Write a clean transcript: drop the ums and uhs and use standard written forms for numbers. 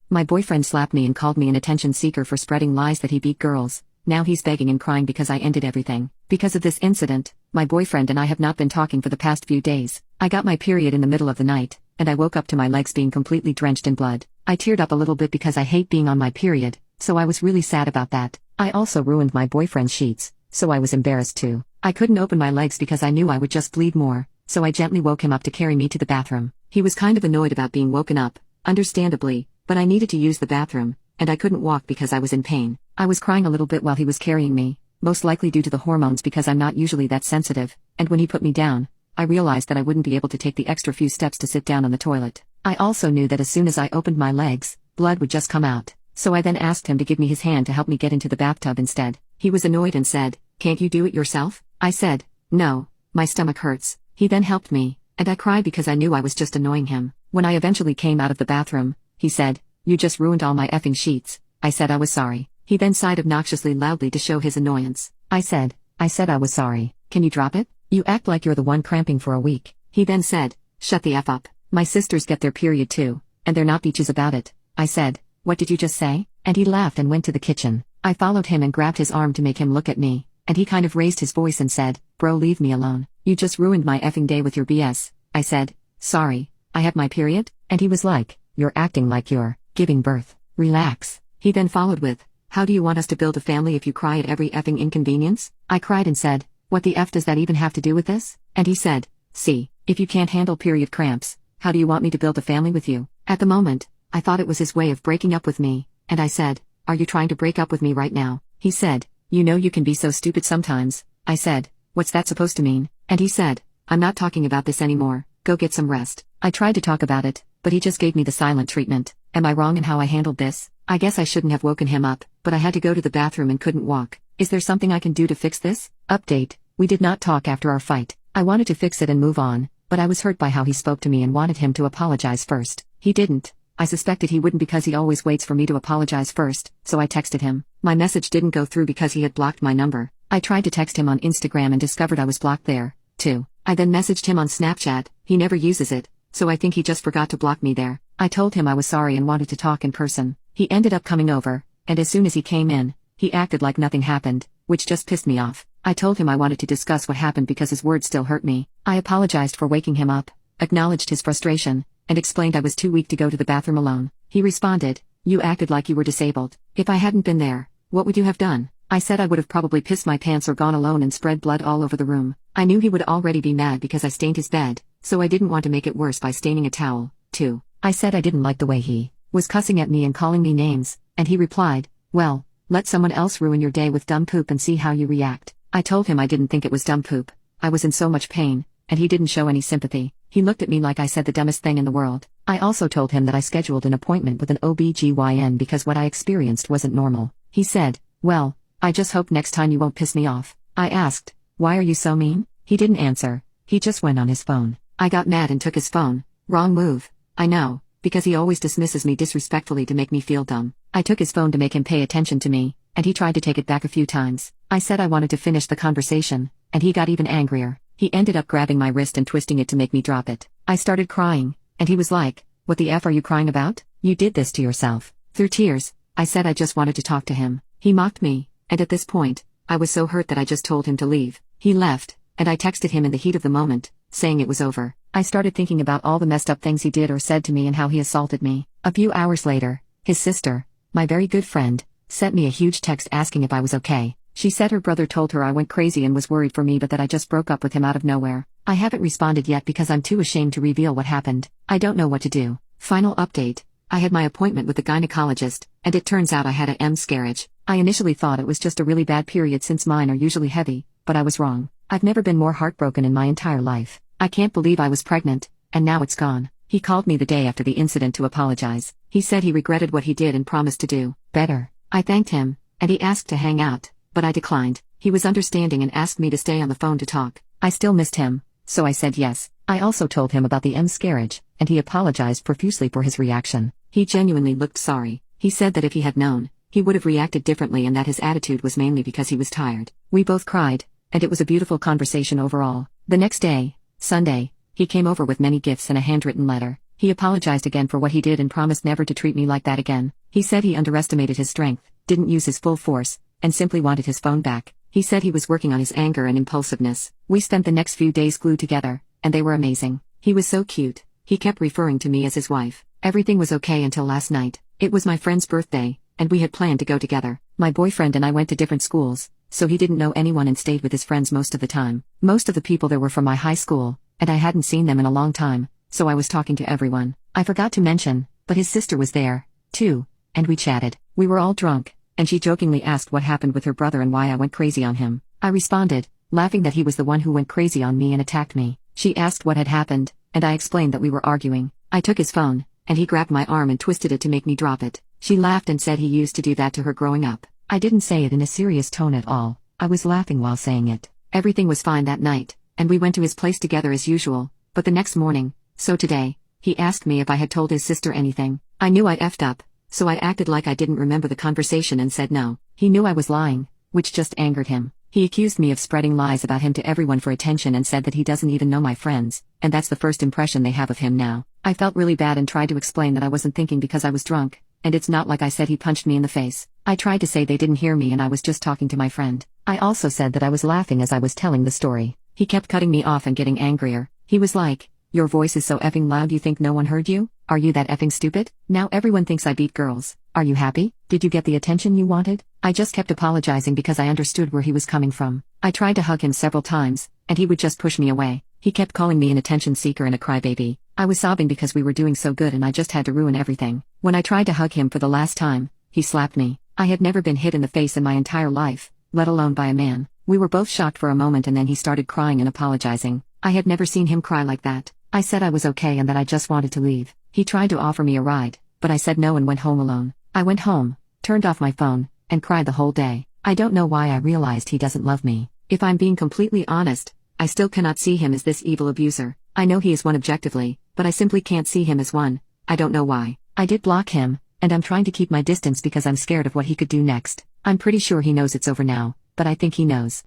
My boyfriend slapped me and called me an attention seeker for spreading lies that he beat girls. Now he's begging and crying because I ended everything. Because of this incident, my boyfriend and I have not been talking for the past few days. I got my period in the middle of the night, and I woke up to my legs being completely drenched in blood. I teared up a little bit because I hate being on my period, so I was really sad about that. I also ruined my boyfriend's sheets, so I was embarrassed too. I couldn't open my legs because I knew I would just bleed more, so I gently woke him up to carry me to the bathroom. He was kind of annoyed about being woken up, understandably, but I needed to use the bathroom, and I couldn't walk because I was in pain. I was crying a little bit while he was carrying me, most likely due to the hormones because I'm not usually that sensitive, and when he put me down, I realized that I wouldn't be able to take the extra few steps to sit down on the toilet. I also knew that as soon as I opened my legs, blood would just come out, so I then asked him to give me his hand to help me get into the bathtub instead. He was annoyed and said, "Can't you do it yourself?" I said, "No, my stomach hurts." He then helped me, and I cried because I knew I was just annoying him. When I eventually came out of the bathroom, he said, "You just ruined all my effing sheets." I said I was sorry. He then sighed obnoxiously loudly to show his annoyance. I said I was sorry. Can you drop it? You act like you're the one cramping for a week. He then said, "Shut the F up. My sisters get their period too, and they're not bitches about it." I said, "What did you just say?" And he laughed and went to the kitchen. I followed him and grabbed his arm to make him look at me, and he kind of raised his voice and said, "Bro, leave me alone. You just ruined my effing day with your BS." I said, "Sorry, I have my period?" And he was like, "You're acting like you're giving birth. Relax." He then followed with, "How do you want us to build a family if you cry at every effing inconvenience?" I cried and said, "What the F does that even have to do with this?" And he said, "See, if you can't handle period cramps, how do you want me to build a family with you?" At the moment, I thought it was his way of breaking up with me, and I said, "Are you trying to break up with me right now?" He said, "You know you can be so stupid sometimes." I said, "What's that supposed to mean?" And he said, "I'm not talking about this anymore, go get some rest." I tried to talk about it, but he just gave me the silent treatment. Am I wrong in how I handled this? I guess I shouldn't have woken him up, but I had to go to the bathroom and couldn't walk. Is there something I can do to fix this? Update: we did not talk after our fight. I wanted to fix it and move on, but I was hurt by how he spoke to me and wanted him to apologize first. He didn't. I suspected he wouldn't because he always waits for me to apologize first, so I texted him. My message didn't go through because he had blocked my number. I tried to text him on Instagram and discovered I was blocked there, too. I then messaged him on Snapchat. He never uses it, so I think he just forgot to block me there. I told him I was sorry and wanted to talk in person. He ended up coming over, and as soon as he came in, he acted like nothing happened, which just pissed me off. I told him I wanted to discuss what happened because his words still hurt me. I apologized for waking him up, acknowledged his frustration, and explained I was too weak to go to the bathroom alone. He responded, "You acted like you were disabled. If I hadn't been there, what would you have done?" I said I would have probably pissed my pants or gone alone and spread blood all over the room. I knew he would already be mad because I stained his bed, so I didn't want to make it worse by staining a towel, too. I said I didn't like the way he was cussing at me and calling me names, and he replied, "Well, let someone else ruin your day with dumb poop and see how you react." I told him I didn't think it was dumb poop. I was in so much pain, and he didn't show any sympathy. He looked at me like I said the dumbest thing in the world. I also told him that I scheduled an appointment with an OBGYN because what I experienced wasn't normal. He said, "Well, I just hope next time you won't piss me off." I asked, "Why are you so mean?" He didn't answer. He just went on his phone. I got mad and took his phone. Wrong move. I know, because he always dismisses me disrespectfully to make me feel dumb. I took his phone to make him pay attention to me, and he tried to take it back a few times. I said I wanted to finish the conversation, and he got even angrier. He ended up grabbing my wrist and twisting it to make me drop it. I started crying, and he was like, "What the F are you crying about? You did this to yourself." Through tears, I said I just wanted to talk to him. He mocked me, and at this point, I was so hurt that I just told him to leave. He left, and I texted him in the heat of the moment, saying it was over. I started thinking about all the messed up things he did or said to me and how he assaulted me. A few hours later, his sister, my very good friend, sent me a huge text asking if I was okay. She said her brother told her I went crazy and was worried for me but that I just broke up with him out of nowhere. I haven't responded yet because I'm too ashamed to reveal what happened. I don't know what to do. Final update. I had my appointment with the gynecologist, and it turns out I had a miscarriage. I initially thought it was just a really bad period since mine are usually heavy, but I was wrong. I've never been more heartbroken in my entire life. I can't believe I was pregnant, and now it's gone. He called me the day after the incident to apologize. He said he regretted what he did and promised to do better. I thanked him, and he asked to hang out, but I declined. He was understanding and asked me to stay on the phone to talk. I still missed him, so I said yes. I also told him about the miscarriage, and he apologized profusely for his reaction. He genuinely looked sorry. He said that if he had known, he would have reacted differently and that his attitude was mainly because he was tired. We both cried, and it was a beautiful conversation overall. The next day, Sunday, he came over with many gifts and a handwritten letter. He apologized again for what he did and promised never to treat me like that again. He said he underestimated his strength, didn't use his full force, and simply wanted his phone back. He said he was working on his anger and impulsiveness. We spent the next few days glued together, and they were amazing. He was so cute. He kept referring to me as his wife. Everything was okay until last night. It was my friend's birthday, and we had planned to go together. My boyfriend and I went to different schools, so he didn't know anyone and stayed with his friends most of the time. Most of the people there were from my high school, and I hadn't seen them in a long time, so I was talking to everyone. I forgot to mention, but his sister was there, too, and we chatted. We were all drunk, and she jokingly asked what happened with her brother and why I went crazy on him. I responded, laughing that he was the one who went crazy on me and attacked me. She asked what had happened, and I explained that we were arguing. I took his phone, and he grabbed my arm and twisted it to make me drop it. She laughed and said he used to do that to her growing up. I didn't say it in a serious tone at all. I was laughing while saying it. Everything was fine that night, and we went to his place together as usual, but the next morning, so today, he asked me if I had told his sister anything. I knew I effed up, so I acted like I didn't remember the conversation and said no. He knew I was lying, which just angered him. He accused me of spreading lies about him to everyone for attention and said that he doesn't even know my friends, and that's the first impression they have of him now. I felt really bad and tried to explain that I wasn't thinking because I was drunk, and it's not like I said he punched me in the face. I tried to say they didn't hear me and I was just talking to my friend. I also said that I was laughing as I was telling the story. He kept cutting me off and getting angrier. He was like, "Your voice is so effing loud you think no one heard you? Are you that effing stupid? Now everyone thinks I beat girls. Are you happy? Did you get the attention you wanted?" I just kept apologizing because I understood where he was coming from. I tried to hug him several times, and he would just push me away. He kept calling me an attention seeker and a crybaby. I was sobbing because we were doing so good and I just had to ruin everything. When I tried to hug him for the last time, he slapped me. I had never been hit in the face in my entire life, let alone by a man. We were both shocked for a moment and then he started crying and apologizing. I had never seen him cry like that. I said I was okay and that I just wanted to leave. He tried to offer me a ride, but I said no and went home alone. I went home, turned off my phone, and cried the whole day. I don't know why I realized he doesn't love me. If I'm being completely honest, I still cannot see him as this evil abuser. I know he is one objectively, but I simply can't see him as one. I don't know why. I did block him, and I'm trying to keep my distance because I'm scared of what he could do next. I'm pretty sure he knows it's over now, but I think he knows.